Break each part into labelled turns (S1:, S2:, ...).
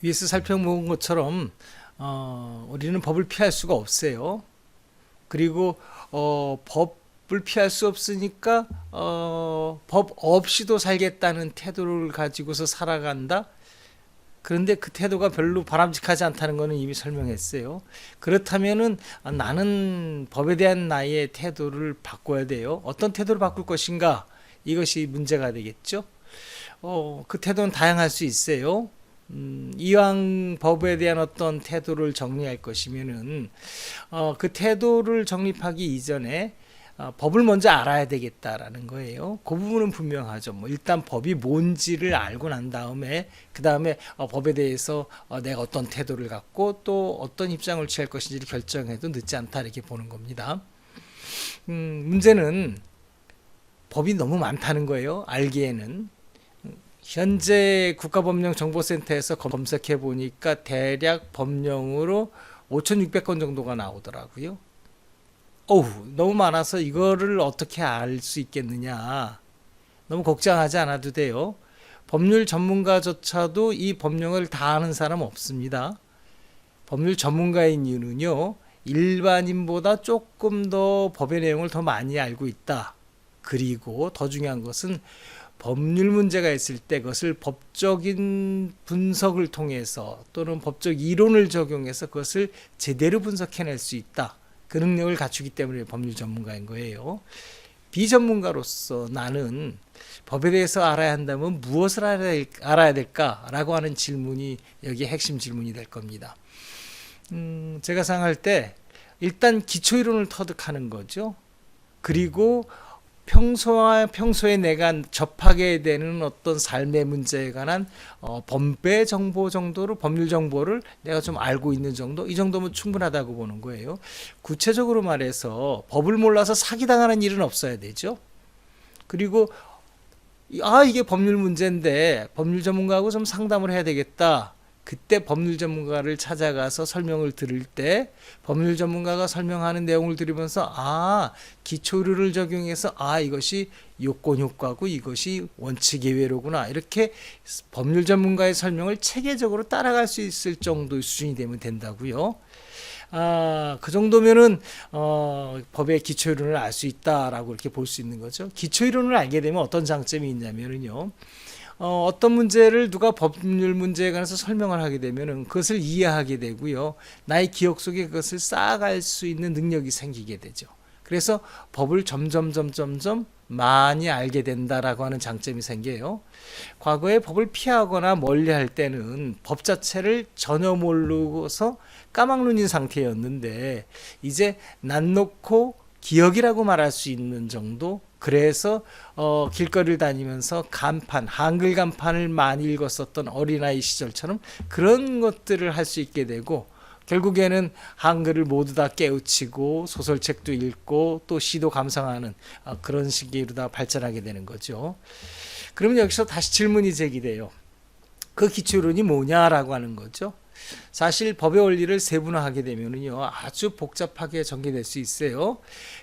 S1: 위에서 살펴본 것처럼 우리는 법을 피할 수가 없어요. 그리고 법을 피할 수 없으니까 법 없이도 살겠다는 태도를 가지고서 살아간다. 그런데 그 태도가 별로 바람직하지 않다는 것은 이미 설명했어요. 그렇다면은 나는 법에 대한 나의 태도를 바꿔야 돼요. 어떤 태도를 바꿀 것인가? 이것이 문제가 되겠죠. 그 태도는 다양할 수 있어요. 이왕 법에 대한 어떤 태도를 정리할 것이면은 그 태도를 정립하기 이전에 법을 먼저 알아야 되겠다라는 거예요. 그 부분은 분명하죠. 뭐 일단 법이 뭔지를 알고 난 다음에 그 다음에 법에 대해서 내가 어떤 태도를 갖고 또 어떤 입장을 취할 것인지를 결정해도 늦지 않다 이렇게 보는 겁니다. 문제는 법이 너무 많다는 거예요. 알기에는. 현재 국가법령정보센터에서 검색해 보니까 대략 법령으로 5,600건 정도가 나오더라고요. 너무 많아서 이거를 어떻게 알 수 있겠느냐. 너무 걱정하지 않아도 돼요. 법률 전문가조차도 이 법령을 다 아는 사람 없습니다. 법률 전문가인 이유는요, 일반인보다 조금 더 법의 내용을 더 많이 알고 있다. 그리고 더 중요한 것은 법률 문제가 있을 때 그것을 법적인 분석을 통해서 또는 법적 이론을 적용해서 그것을 제대로 분석해낼 수 있다. 그 능력을 갖추기 때문에 법률 전문가인 거예요. 비전문가로서 나는 법에 대해서 알아야 한다면 무엇을 알아야 될까라고 하는 질문이 여기에 핵심 질문이 될 겁니다. 제가 생각할 때 일단 기초이론을 터득하는 거죠. 그리고 평소에 내가 접하게 되는 어떤 삶의 문제에 관한 법배 정보 정도로 법률 정보를 내가 좀 알고 있는 정도, 이 정도면 충분하다고 보는 거예요. 구체적으로 말해서 법을 몰라서 사기당하는 일은 없어야 되죠. 그리고 이게 법률 문제인데 법률 전문가하고 좀 상담을 해야 되겠다. 그때 법률 전문가를 찾아가서 설명을 들을 때 법률 전문가가 설명하는 내용을 들으면서 기초룰을 적용해서 이것이 요건 효과고 이것이 원칙 예외로구나, 이렇게 법률 전문가의 설명을 체계적으로 따라갈 수 있을 정도의 수준이 되면 된다고요. 그 정도면은 법의 기초이론을 알 수 있다라고 이렇게 볼 수 있는 거죠. 기초이론을 알게 되면 어떤 장점이 있냐면요, 어떤 문제를 누가 법률 문제에 관해서 설명을 하게 되면은 그것을 이해하게 되고요, 나의 기억 속에 그것을 쌓아갈 수 있는 능력이 생기게 되죠. 그래서 법을 점점 많이 알게 된다라고 하는 장점이 생겨요. 과거에 법을 피하거나 멀리할 때는 법 자체를 전혀 모르고서 까막눈인 상태였는데 이제 난 놓고 기억이라고 말할 수 있는 정도. 그래서 길거리를 다니면서 한글 간판을 많이 읽었었던 어린아이 시절처럼 그런 것들을 할 수 있게 되고, 결국에는 한글을 모두 다 깨우치고 소설책도 읽고 또 시도 감상하는 그런 시기로 다 발전하게 되는 거죠. 그러면 여기서 다시 질문이 제기돼요. 그 기초론이 뭐냐라고 하는 거죠. 사실 법의 원리를 세분화하게 되면요, 아주 복잡하게 전개될 수 있어요.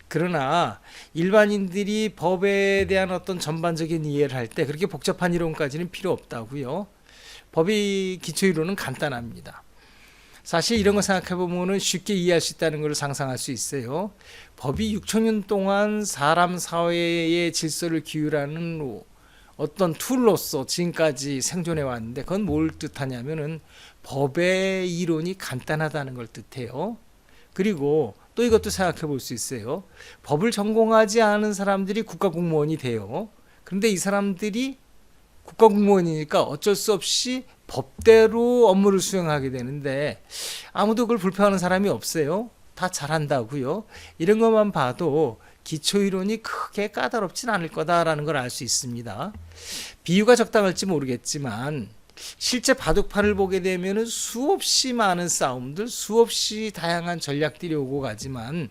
S1: 그러나 일반인들이 법에 대한 어떤 전반적인 이해를 할 때 그렇게 복잡한 이론까지는 필요 없다고요. 법의 기초이론은 간단합니다. 사실 이런 거 생각해 보면은 쉽게 이해할 수 있다는 걸 상상할 수 있어요. 법이 6천년 동안 사람 사회의 질서를 기울하는 어떤 툴로서 지금까지 생존해 왔는데, 그건 뭘 뜻하냐면은 법의 이론이 간단하다는 걸 뜻해요. 그리고 또 이것도 생각해 볼 수 있어요. 법을 전공하지 않은 사람들이 국가공무원이 돼요. 그런데 이 사람들이 국가공무원이니까 어쩔 수 없이 법대로 업무를 수행하게 되는데 아무도 그걸 불평하는 사람이 없어요. 다 잘한다고요. 이런 것만 봐도 기초이론이 크게 까다롭진 않을 거다라는 걸 알 수 있습니다. 비유가 적당할지 모르겠지만 실제 바둑판을 보게 되면 수없이 많은 싸움들, 수없이 다양한 전략들이 오고 가지만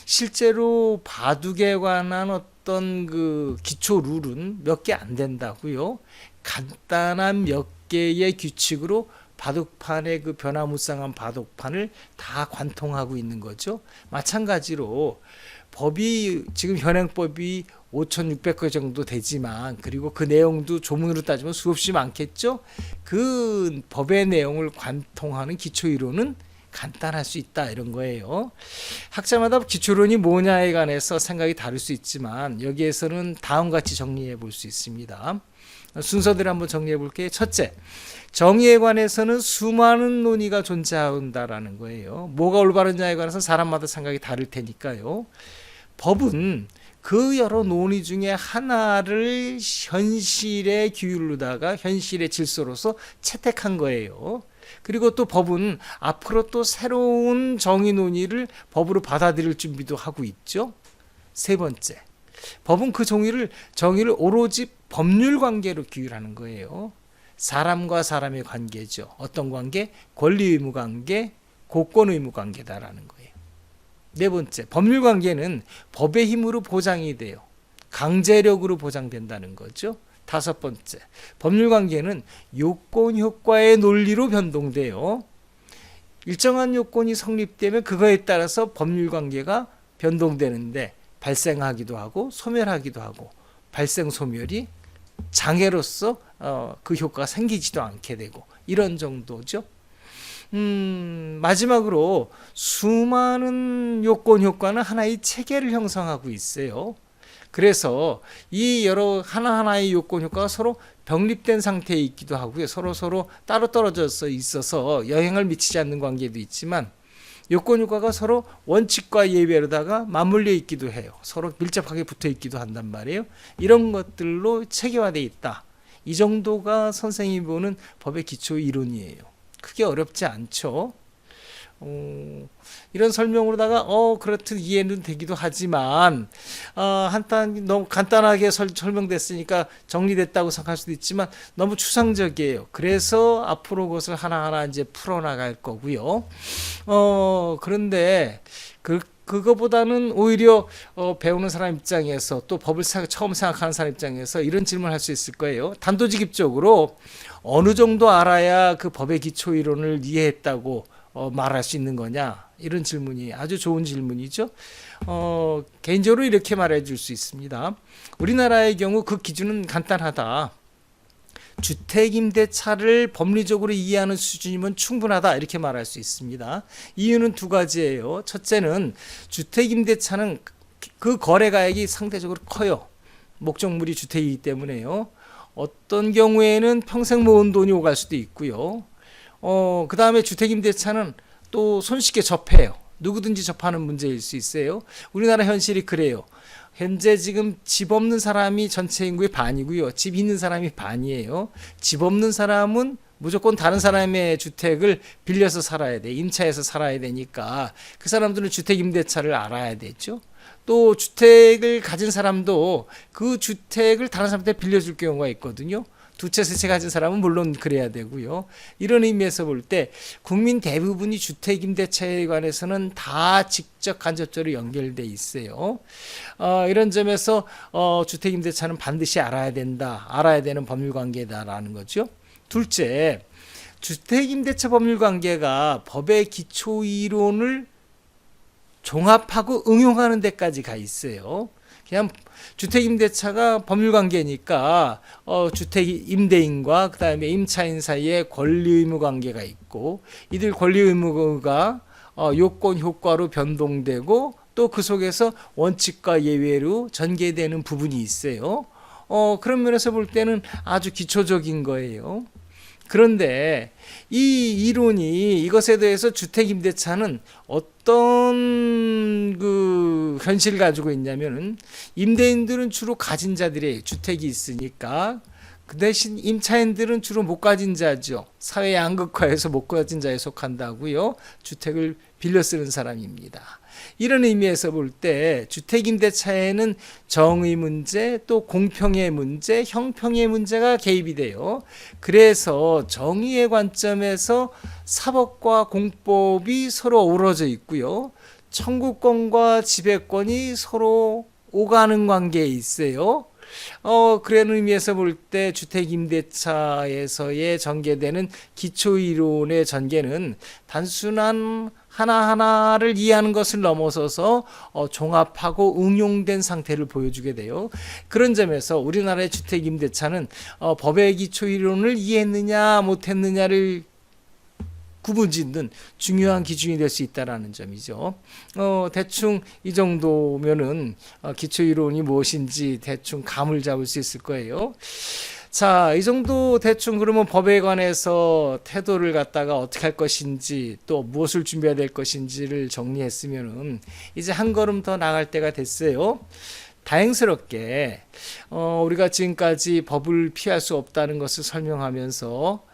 S1: 실제로 바둑에 관한 어떤 그 기초 룰은 몇 개 안 된다고요. 간단한 몇 개의 규칙으로 바둑판의 그 변화무쌍한 바둑판을 다 관통하고 있는 거죠. 마찬가지로 법이 지금 현행법이 5,600개 정도 되지만, 그리고 그 내용도 조문으로 따지면 수없이 많겠죠. 그 법의 내용을 관통하는 기초이론은 간단할 수 있다, 이런 거예요. 학자마다 기초론이 뭐냐에 관해서 생각이 다를 수 있지만, 여기에서는 다음과 같이 정리해 볼 수 있습니다. 순서대로 한번 정리해 볼게요. 첫째, 정의에 관해서는 수많은 논의가 존재한다라는 거예요. 뭐가 올바른냐에 관해서 사람마다 생각이 다를 테니까요. 법은 그 여러 논의 중에 하나를 현실의 규율로다가 현실의 질서로서 채택한 거예요. 그리고 또 법은 앞으로 또 새로운 정의 논의를 법으로 받아들일 준비도 하고 있죠. 세 번째, 법은 그 정의를 오로지 법률 관계로 규율하는 거예요. 사람과 사람의 관계죠. 어떤 관계? 권리 의무 관계, 고권 의무 관계다라는 거예요. 네 번째, 법률 관계는 법의 힘으로 보장이 돼요. 강제력으로 보장된다는 거죠. 다섯 번째, 법률 관계는 요건 효과의 논리로 변동돼요. 일정한 요건이 성립되면 그거에 따라서 법률 관계가 변동되는데, 발생하기도 하고 소멸하기도 하고, 발생 소멸이 장애로서 그 효과가 생기지도 않게 되고, 이런 정도죠. 마지막으로 수많은 요건 효과는 하나의 체계를 형성하고 있어요. 그래서 이 여러 하나하나의 요건 효과가 서로 병립된 상태에 있기도 하고요. 서로 따로 떨어져서 있어서 영향을 미치지 않는 관계도 있지만, 요건 효과가 서로 원칙과 예외로다가 맞물려 있기도 해요. 서로 밀접하게 붙어 있기도 한단 말이에요. 이런 것들로 체계화되어 있다. 이 정도가 선생님이 보는 법의 기초 이론이에요. 크게 어렵지 않죠. 이런 설명으로다가 그렇듯 이해는 되기도 하지만, 너무 간단하게 설명됐으니까 정리됐다고 생각할 수도 있지만 너무 추상적이에요. 그래서 앞으로 그것을 하나하나 이제 풀어나갈 거고요. 그런데 그거보다는 오히려 배우는 사람 입장에서, 또 법을 처음 생각하는 사람 입장에서 이런 질문을 할 수 있을 거예요. 단도직입적으로 어느 정도 알아야 그 법의 기초 이론을 이해했다고 말할 수 있는 거냐, 이런 질문이 아주 좋은 질문이죠. 개인적으로 이렇게 말해 줄 수 있습니다. 우리나라의 경우 그 기준은 간단하다. 주택임대차를 법리적으로 이해하는 수준이면 충분하다, 이렇게 말할 수 있습니다. 이유는 두 가지예요. 첫째는 주택임대차는 그 거래가액이 상대적으로 커요. 목적물이 주택이기 때문에요. 어떤 경우에는 평생 모은 돈이 오갈 수도 있고요. 그 다음에 주택임대차는 또 손쉽게 접해요. 누구든지 접하는 문제일 수 있어요. 우리나라 현실이 그래요. 현재 지금 집 없는 사람이 전체 인구의 반이고요. 집 있는 사람이 반이에요. 집 없는 사람은 무조건 다른 사람의 주택을 빌려서 살아야 돼. 임차해서 살아야 되니까 그 사람들은 주택임대차를 알아야 되죠. 또 주택을 가진 사람도 그 주택을 다른 사람한테 빌려줄 경우가 있거든요. 두 채, 세 채 가진 사람은 물론 그래야 되고요. 이런 의미에서 볼 때 국민 대부분이 주택임대차에 관해서는 다 직접 간접적으로 연결돼 있어요. 이런 점에서 주택임대차는 반드시 알아야 된다. 알아야 되는 법률관계다라는 거죠. 둘째, 주택임대차 법률관계가 법의 기초이론을 종합하고 응용하는 데까지 가 있어요. 그냥 주택임대차가 법률관계니까 주택임대인과 그 다음에 임차인 사이에 권리의무 관계가 있고, 이들 권리의무가 요건 효과로 변동되고 또 그 속에서 원칙과 예외로 전개되는 부분이 있어요. 그런 면에서 볼 때는 아주 기초적인 거예요. 그런데 이 이론이, 이것에 대해서 주택임대차는 어떤 그 현실을 가지고 있냐면은, 임대인들은 주로 가진 자들의 주택이 있으니까 그 대신 임차인들은 주로 못 가진 자죠. 사회 양극화에서 못 가진 자에 속한다고요. 주택을 빌려 쓰는 사람입니다. 이런 의미에서 볼 때 주택임대차에는 정의 문제, 또 공평의 문제, 형평의 문제가 개입이 돼요. 그래서 정의의 관점에서 사법과 공법이 서로 어우러져 있고요. 청구권과 지배권이 서로 오가는 관계에 있어요. 그런 의미에서 볼 때 주택임대차에서의 전개되는 기초이론의 전개는 단순한 하나하나를 이해하는 것을 넘어서서 종합하고 응용된 상태를 보여주게 돼요. 그런 점에서 우리나라의 주택임대차는 법의 기초이론을 이해했느냐 못했느냐를 구분짓는 중요한 기준이 될 수 있다라는 점이죠. 대충 이 정도면은 기초이론이 무엇인지 대충 감을 잡을 수 있을 거예요. 자, 이 정도 대충 그러면 법에 관해서 태도를 갖다가 어떻게 할 것인지 또 무엇을 준비해야 될 것인지를 정리했으면은 이제 한 걸음 더 나갈 때가 됐어요. 다행스럽게 우리가 지금까지 법을 피할 수 없다는 것을 설명하면서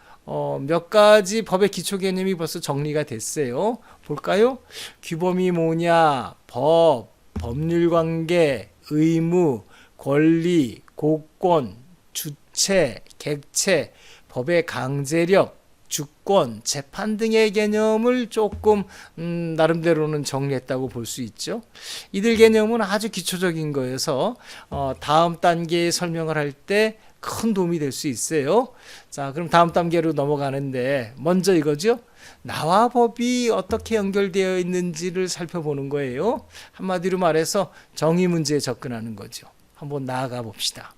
S1: 몇 가지 법의 기초 개념이 벌써 정리가 됐어요. 볼까요? 규범이 뭐냐? 법, 법률 관계, 의무, 권리, 고권, 주체, 객체, 법의 강제력, 주권, 재판 등의 개념을 조금 나름대로는 정리했다고 볼 수 있죠. 이들 개념은 아주 기초적인 거여서 다음 단계에 설명을 할 때 큰 도움이 될 수 있어요. 자, 그럼 다음 단계로 넘어가는데 먼저 이거죠. 나와 법이 어떻게 연결되어 있는지를 살펴보는 거예요. 한마디로 말해서 정의 문제에 접근하는 거죠. 한번 나아가 봅시다.